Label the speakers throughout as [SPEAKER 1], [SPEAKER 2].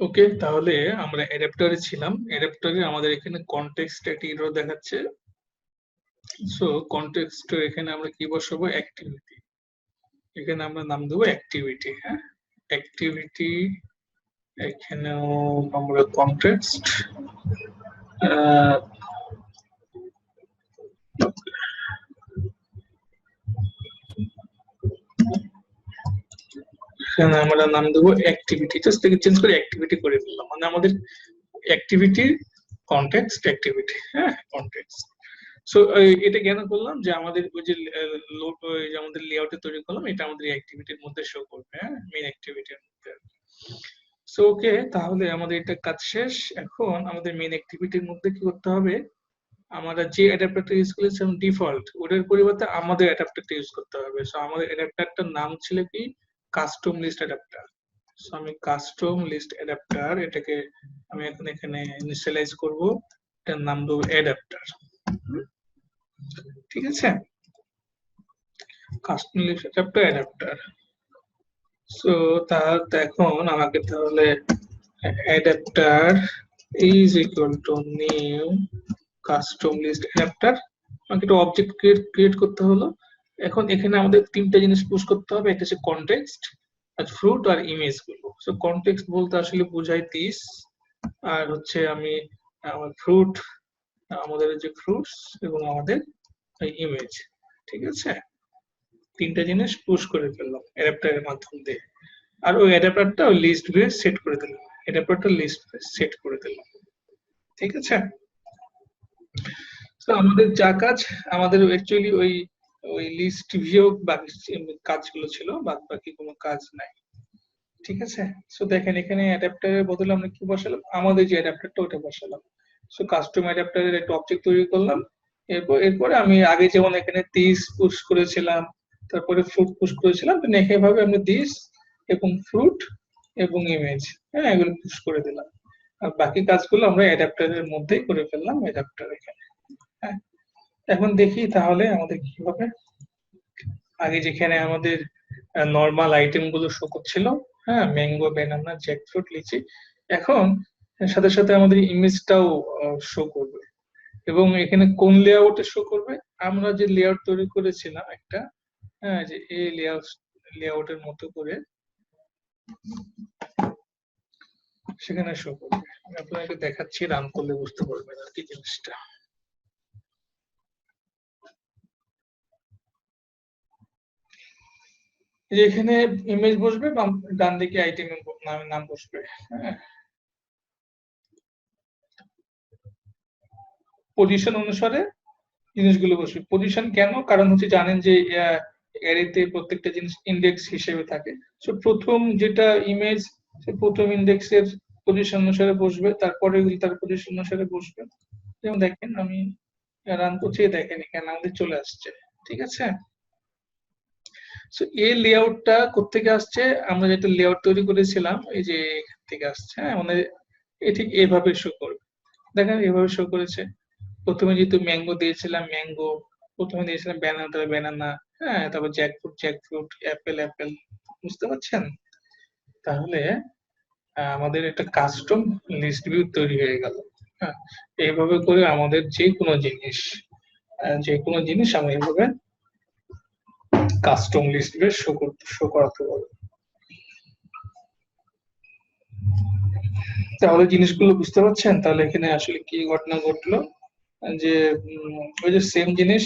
[SPEAKER 1] ওকে, তাহলে আমরা অ্যাডাপ্টারে ছিলাম। অ্যাডাপ্টারে আমাদের এখানে কনটেক্সট একটি এরর দেখাচ্ছে। সো কনটেক্সট এখানে আমরা কি বসাবো, অ্যাক্টিভিটি। এখানে আমরা নাম দেবো অ্যাক্টিভিটি। হ্যাঁ, অ্যাক্টিভিটি। এখানেও আমরা কনটেক্সট এখানে আমরা নাম দেবো অ্যাক্টিভিটি। জাস্ট থেকে চেঞ্জ করে অ্যাক্টিভিটি করে ফেললাম, মানে আমাদের অ্যাক্টিভিটির কনটেক্সট অ্যাক্টিভিটি। হ্যাঁ, কনটেক্সট। সো এটা কেন করলাম, যে আমাদের ওই যে আমাদের লেআউটে তৈরি করলাম, এটা আমাদের অ্যাক্টিভিটির মধ্যে শো করবে। হ্যাঁ, মেইন অ্যাক্টিভিটির মধ্যে। সো ওকে, তাহলে আমাদের এটা কাজ শেষ। এখন আমাদের মেইন অ্যাক্টিভিটির মধ্যে কি করতে হবে, আমরা যে অ্যাডাপ্টারটা ইউজ করেছিলাম ডিফল্ট, ওটার পরিবর্তে আমাদের অ্যাডাপ্টারটা ইউজ করতে হবে। সো আমাদের অ্যাডাপ্টারটার নাম ছিল কি, কাস্টম লিস্ট অ্যাডাপ্টার। সো আমি কাস্টম লিস্ট অ্যাডাপ্টার এটাকে আমি এখন এখানে ইনিশিয়ালাইজ করব। এটার নাম দেবো অ্যাডাপ্টার। ঠিক আছে, কাস্টম লিস্ট অ্যাডাপ্টার। সো এখন আমাকে তাহলে adapter is equal to new custom list adapter, আমাকে একটা অবজেক্ট ক্রিয়েট করতে হলো। এখন এখানে আমাদের তিনটা জিনিস পুশ করতে হবে, একটা হচ্ছে কনটেক্সট, আর ফ্রুট আর ইমেজ গুলো। সো কনটেক্সট বলতে আসলে বোঝায় দিস, আর হচ্ছে আমি আমার ফ্রুট, আমাদের যে ফ্রুটস এবং আমাদের ইমেজ। ঠিক আছে, তিনটা জিনিস পুশ করে ফেললাম অ্যাডাপ্টারের মাধ্যম দিয়ে। আর ওই অ্যাডাপ্টারটা ওই লিস্ট ভিউ সেট করে দিলাম, অ্যাডাপ্টারটা লিস্ট সেট করে দিলাম। ঠিক আছে, তো আমাদের যা কাজ, আমাদের অ্যাকচুয়ালি ওই ওই লিস্ট ভিউ বাকি কাজগুলো ছিল, বাদ বাকি কোনো কাজ নাই। ঠিক আছে, সো দেখেন এখানে অ্যাডাপ্টারের বদলে আমরা কি বসালাম, আমাদের যে অ্যাডাপ্টারটা ওটা বসালাম। সো কাস্টম অ্যাডাপ্টারের একটা অবজেক্ট তৈরি করলাম। এরপরে আমি আগে যেমন এখানে দিস পুশ করেছিলাম, তারপরে ফ্রুট পুশ করেছিলাম, তো একইভাবে আমি দিস এবং ফ্রুট এবং ইমেজ, হ্যাঁ, এগুলো পুশ করে দিলাম। আর বাকি কাজগুলো আমরা অ্যাডাপ্টারের মধ্যেই করে ফেললাম, অ্যাডাপ্টার এখানে। হ্যাঁ, এখন দেখি তাহলে আমাদের কি হবে। আগে যেখানে আমাদের নর্মাল আইটেম গুলো শো করছিল, হ্যাঁ, ম্যাঙ্গো, ব্যানানা, জ্যাকফ্রুট, লিচি, এখন সাথে সাথে আমাদের ইমেজটাও শো করবে। এবং এখানে কোন লেআউটে শো করবে, আমরা যে লেআউট তৈরি করেছিলাম একটা, হ্যাঁ, যে এই লেআউটের মতো করে সেখানে শো করবে। আমি আপনাকে দেখাচ্ছি, রান করলে বুঝতে পারবেন আর কি জিনিসটা। এখানে ইমেজ বসবে, ডান দিকে আইটেম নাম বসবে। হ্যাঁ, পজিশন অনুসারে জিনিসগুলো বসবে। পজিশন কেন, কারণ হচ্ছে জানেন যে অ্যারেতে প্রত্যেকটা জিনিস ইন্ডেক্স হিসেবে থাকে। সো প্রথম যেটা ইমেজ, সে প্রথম ইন্ডেক্সের পজিশন অনুসারে বসবে, তারপরে তার পজিশন অনুসারে বসবে। যেমন দেখেন আমি রান করছি, দেখেন এখানে আমাদের চলে আসছে। ঠিক আছে, সো এই লেআউটটা কোত্থেকে আসছে, আমরা যেটা লেআউট তৈরি করেছিলাম এই যে এখান থেকে আসছে। হ্যাঁ, মানে ঠিক এইভাবে শো করবে। দেখেন এভাবে শো করেছে। প্রথমে যেহেতু ম্যাঙ্গো দিয়েছিলাম ম্যাঙ্গো, প্রথমে দিয়েছিলাম ব্যানানা, তারপর ব্যানানা, হ্যাঁ, তারপর জ্যাকফ্রুট জ্যাকফ্রুট, অ্যাপেল অ্যাপেল। বুঝতে পারছেন, তাহলে আমাদের একটা কাস্টম লিস্ট ভিউ তৈরি হয়ে গেল। হ্যাঁ, এইভাবে করে আমাদের যে কোনো জিনিস আমরা এইভাবে কাস্টম লিস্ট ভিউ শো করাতে পারবো। তাহলে জিনিসগুলো বুঝতে পারছেন, তাহলে এখানে আসলে কি ঘটনা ঘটলো, যে ওই যে সেম জিনিস,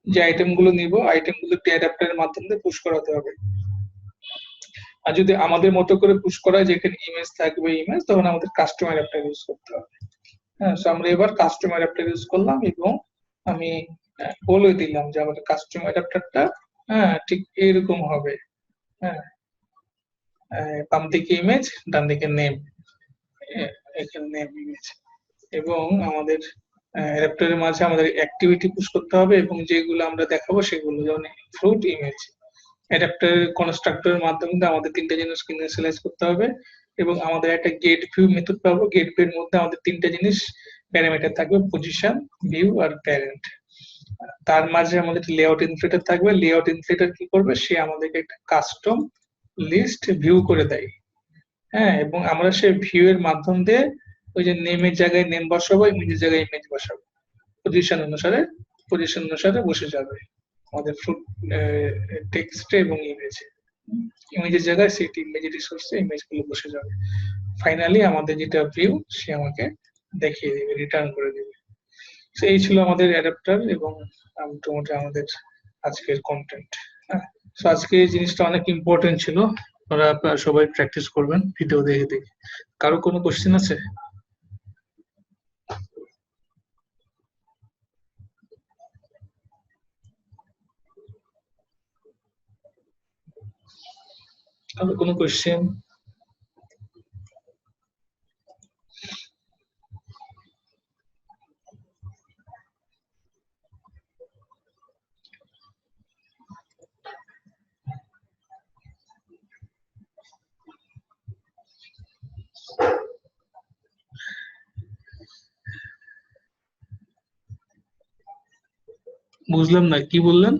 [SPEAKER 1] যে আইটেম গুলো নিব, আইটেম গুলো অ্যাডাপ্টারের মাধ্যমে পুশ করাতে হবে। আর যদি আমাদের মতো করে পুশ করা হয়, যেখানে ইমেজ থাকবে ইমেজ, তখন আমাদের কাস্টম অ্যাডাপ্টার ইউজ করতে হবে। হ্যাঁ, তো আমরা এবার কাস্টম অ্যাডাপ্টার ইউজ করলাম এবং আমি বলে দিলাম যে আমাদের কাস্টম অ্যাডাপ্টারটা, হ্যাঁ, ঠিক এরকম হবে। হ্যাঁ, বাম দিকে ইমেজ, ডান দিকে নেম, এখানে নেম ইমেজ, এবং আমাদের অ্যাডাপ্টারের মাঝে আমাদের অ্যাক্টিভিটি পুশ করতে হবে, এবং যেগুলো আমরা দেখাবো সেগুলো, যেমন ফ্রুট, ইমেজ। অ্যাডাপ্টারের কনস্ট্রাক্টরের মাধ্যমে আমাদের তিনটা জিনিস ইনিশিয়ালাইজ করতে হবে, এবং আমাদের একটা গেট ভিউ মেথড পাবো। গেট ভিউ এর মধ্যে আমাদের তিনটা জিনিস প্যারামিটার থাকবে, পজিশন, ভিউ আর প্যারেন্ট। তার মাঝে আমাদের লেআউট ইনফ্লেটার থাকবে। লেআউট ইনফ্লেটার কি করবে, সে আমাদেরকে একটা কাস্টম লিস্ট ভিউ করে দেয়। হ্যাঁ, এবং আমরা সেই ভিউ এর মাধ্যম দিয়ে ওই যে নেমের জায়গায় নেম বসাবো, ইমেজের জায়গায় ইমেজ বসাবো, পজিশন অনুসারে বসে যাবে আমাদের ফুড টেক্সটে এবং ইমেজে। ইমেজের জায়গায় সেট ইমেজ রিসোর্সে ইমেজ গুলো বসে যাবে। ফাইনালি আমাদের যেটা ভিউ সে আমাকে দেখিয়ে দিবে, রিটার্ন করে দিবে। তো এই ছিল আমাদের অ্যাডাপ্টার এবং মোটামুটি আমাদের আজকের কন্টেন্ট। হ্যাঁ, তো আজকে এই জিনিসটা অনেক ইম্পর্টেন্ট ছিল, আপনারা সবাই প্র্যাকটিস করবেন ভিডিও দেখে দেখে। কারো কোনো কোশ্চেন আছে? কারো কোনো কোশ্চেন? বুঝলাম না, কি বললেন?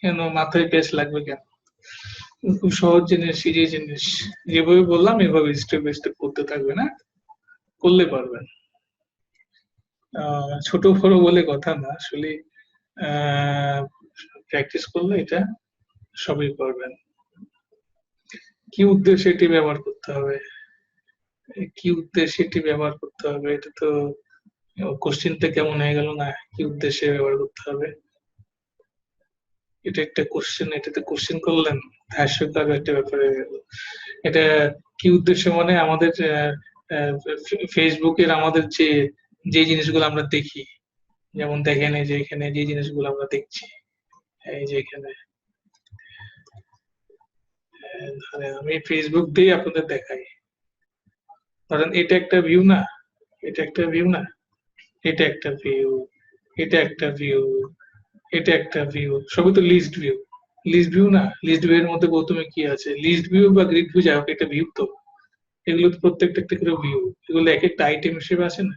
[SPEAKER 1] কেন মাথায় পেঁচ লাগবে কেন? খুব সহজ জিনিস, ইজি জিনিস। যেভাবে বললাম এভাবে স্টেপ বাই স্টেপ করতে থাকবে, না করলে পারবেন। ছোট বড় বলে কথা না, আসলে প্র্যাকটিস করলে এটা সবই পারবেন। কি উদ্দেশ্যে এটি ব্যবহার করতে হবে, কি উদ্দেশ্যে এটি ব্যবহার করতে হবে, এটা তো কোশ্চিনটা কেমন হয়ে গেল না? কি উদ্দেশ্যে ব্যবহার করতে হবে, এটা একটা কোশ্চেন, এটাতে কোশ্চেন করলেন, হাস্যকর একটা ব্যাপার হয়ে গেল। এটা কি উদ্দেশ্য মানে আমাদের ফেসবুকের আমাদের যে যে জিনিসগুলো আমরা দেখি, যেমন দেখেন এই যে এখানে যে জিনিসগুলো আমরা দেখছি, এই যে এখানে ধরেন আমি ফেসবুক দিয়ে আপনাদের দেখাই, ধরেন এটা একটা ভিউ না, এটা একটা ভিউ না, এটা একটা ভিউ, এটা একটা ভিউ, এটা একটা ভিউ, সবই তো লিস্ট ভিউ। লিস্ট ভিউ না, লিস্ট ভিউ এর মধ্যে প্রথমে কি আছে, লিস্ট ভিউ বা গ্রিড ভিউ, যাই হোক এটা ভিউ তো। এগুলো তো প্রত্যেকটা একটা করে ভিউ, এগুলো এক একটা আইটেম হিসেবে আসে না,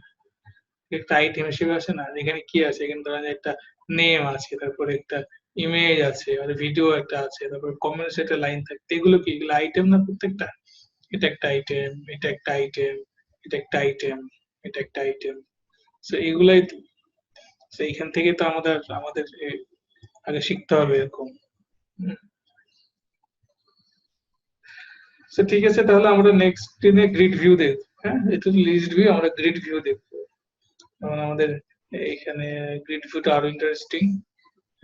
[SPEAKER 1] একটা আইটেম হিসেবে আসে না। এখানে কি আছে, এখানে ধরেন একটা নেম আছে, তারপরে একটা ইমেজ আছে, আর ভিডিও একটা আছে, তারপরে কমেন্টস একটা লাইন থাকে, এগুলো কি, এগুলো আইটেম না প্রত্যেকটা? এটা একটা আইটেম, এটা একটা আইটেম, এটা একটা আইটেম, এটা একটা আইটেম। তো এগুলাই তো। তো এইখান থেকে তো আমাদের আমাদের আগে শিখতে হবে এরকম। হুম। তো ঠিক আছে, তাহলে আমরা নেক্সট দিনে গ্রিড ভিউ দেখবো। হ্যাঁ, এটা লিস্ট ভিউ, আমরা গ্রিড ভিউ দেখবো। কারণ আমাদের এখানে গ্রিড ভিউটা আরো ইন্টারেস্টিং।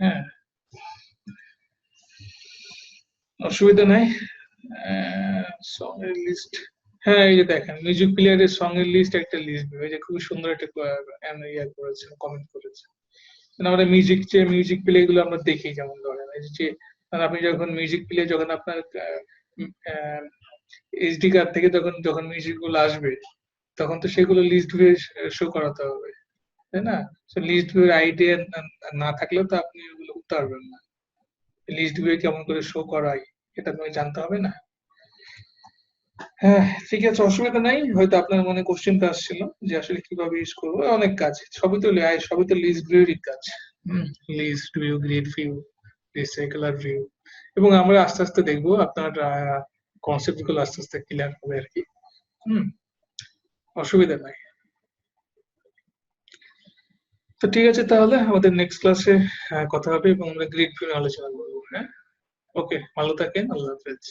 [SPEAKER 1] হ্যাঁ, অসুবিধা নাই। সং এর লিস্ট, হ্যাঁ এই যে দেখেন মিউজিক প্লেয়ারের সং এর লিস্ট, একটা লিস্ট ভিউ, এই যে খুব সুন্দর একটা ইয়া করেছে, কমেন্ট করেছে। মানে আমরা মিউজিক প্লে গুলো আমরা দেখি, যেমন ধরেন এই যে আপনি যখন মিউজিক প্লে, যখন আপনার এইচডি কার্ড থেকে যখন যখন মিউজিক গুলো আসবে, তখন তো সেগুলো লিস্ট ভিউ শো করাতে হবে, তাই না? লিস্ট ভিউ আইডিয়া না থাকলেও তো আপনি ওগুলো করতে পারবেন না। লিস্ট ভিউ কেমন করে শো করাই, এটা আপনাকে জানতে হবে না? হ্যাঁ, ঠিক আছে, অসুবিধা নাই। হয়তো আপনার মনে কোশ্চেনটা আসছিল যে আসলে কিভাবে ইউজ করবো, অনেক কাজ, সবই তো লিস্ট ভিউরই কাজ। List view, grid view, recycler view, এবং আমরা আস্তে আস্তে দেখবো আপনার কনসেপ্ট গুলো আস্তে আস্তে ক্লিয়ার হবে আর কি। হুম, অসুবিধা নাই। তো ঠিক আছে, তাহলে আমাদের নেক্সট ক্লাসে কথা হবে এবং আমরা গ্রিড ভিউ নিয়ে আলোচনা করবো। হ্যাঁ, ওকে, ভালো থাকেন, আল্লাহ হাফেজ।